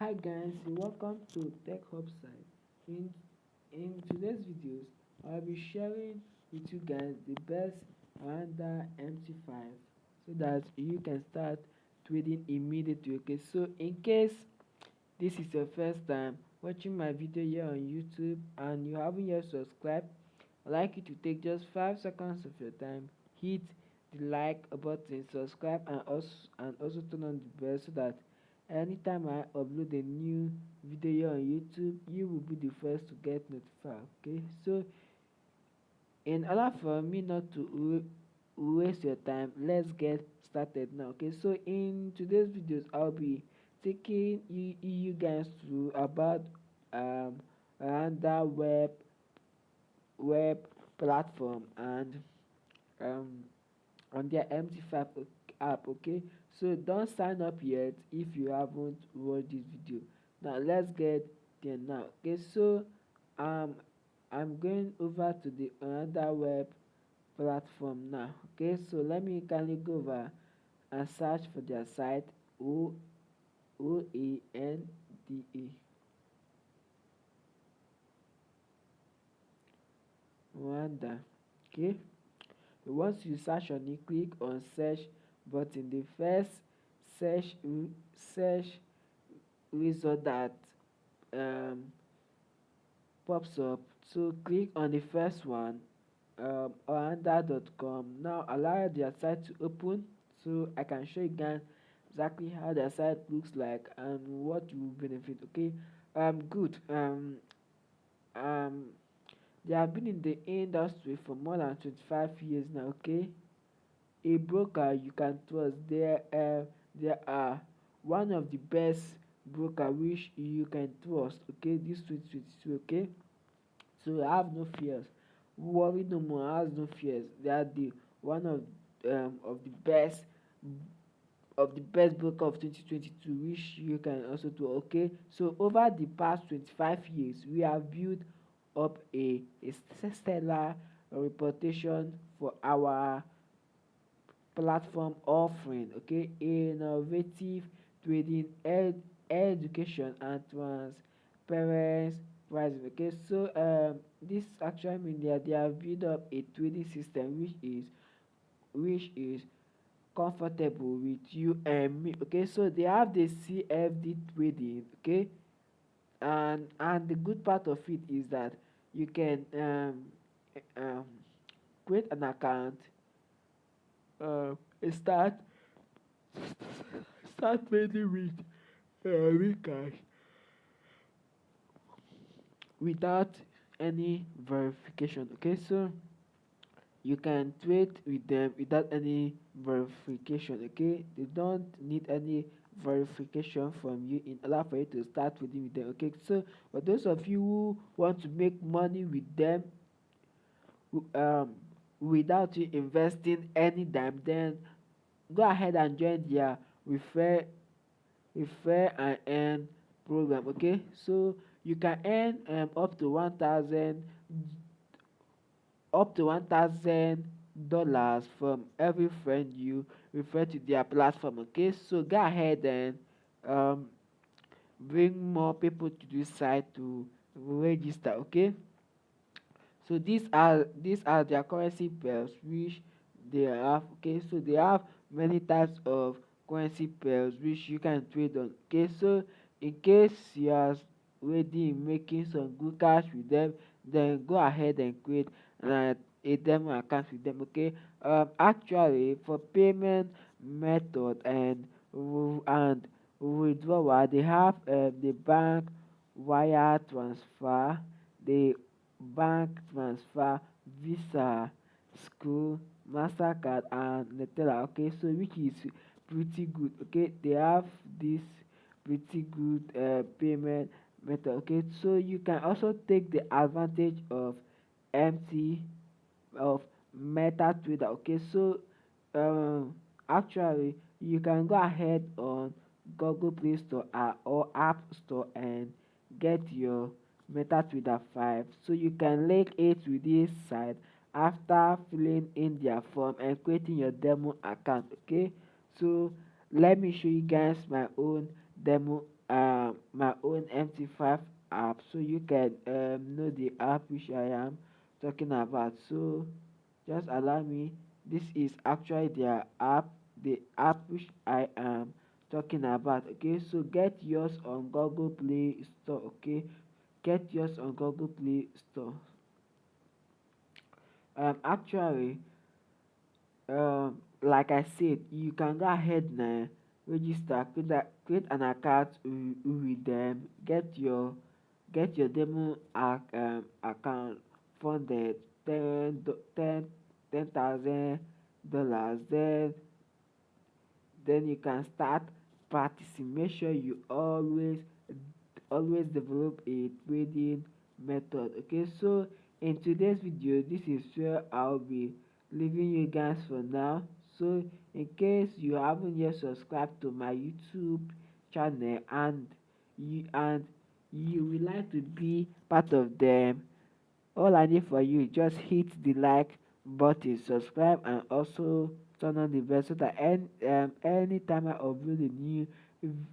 Hi guys, welcome to Tech Hub site. In today's videos, I'll be sharing with you guys the best Oanda MT5 so that you can start trading immediately. Okay, so in case this is your first time watching my video here on YouTube and you haven't yet subscribed, I'd like you to take just 5 seconds of your time, hit the like button, subscribe, and also turn on the bell so that anytime I upload a new video here on YouTube, you will be the first to get notified. Okay, so in order for me not to waste your time, let's get started now. Okay, so in today's videos I'll be taking you guys through about um another web platform and um on their MT5 app. Okay, so don't sign up yet if you haven't watched this video. Now let's get there now. Okay, so um I'm going over to the another web platform now. Okay, so let me kindly go over and search for their site. Oanda Oanda. Okay, once you search on it, click on search button. The first search result that um pops up, so click on the first one, oanda.com. Now allow their site to open so I can show you guys exactly how their site looks like and what you will benefit. Okay, good. Um they have been in the industry for more than 25 years now. Okay, a broker you can trust. They are one of the best broker which you can trust. Okay, this 2022. Okay, so have no fears, worry no more, has no fears. They are the one of the best broker of 2022 which you can also do. Okay, so over the past 25 years we have built up a stellar reputation for our platform offering. Okay, innovative trading, education and transparent pricing. Okay, so this actually mean that they have built up a trading system which is comfortable with you and me. Okay, so they have the CFD trading. Okay, and the good part of it is that you can um create an account, uh start trading with cash without any verification. Okay, so you can trade with them without any verification. Okay, they don't need any verification from you in order for you to start trading with them. Okay, so for those of you who want to make money with them, um without you investing any dime, then go ahead and join their refer and earn program. Okay, so you can earn up to $1,000 from every friend you refer to their platform. Okay, so go ahead and um bring more people to this site to register. Okay, so these are their currency pairs which they have. Okay, so they have many types of currency pairs which you can trade on. Okay, so in case you are already making some good cash with them, then go ahead and create a demo account with them. Okay, actually for payment method and withdrawal, they have the bank wire transfer, the bank transfer, Visa, School, Mastercard, and Nutella. Okay, so which is pretty good. Okay, they have this pretty good payment method. Okay, so you can also take the advantage of MT of MetaTrader. Okay, so um actually you can go ahead on Google Play Store or App Store and get your MetaTrader 5, so you can link it with this site after filling in their form and creating your demo account. Okay, so let me show you guys my own demo my own MT5 app, so you can know the app which I am talking about. So just allow me. This is actually their app, the app which I am talking about. Okay, so get yours on Google Play Store. Okay, get yours on Google Play Store. Actually, like I said, you can go ahead now, register, create an account with them, get your demo account funded $10,000. Then you can start practicing. Make sure you always develop a trading method. Okay, so in today's video, this is where I'll be leaving you guys for now. So in case you haven't yet subscribed to my YouTube channel, and you would like to be part of them, all I need for you is just hit the like button, subscribe, and also turn on the bell, so that anytime I upload a new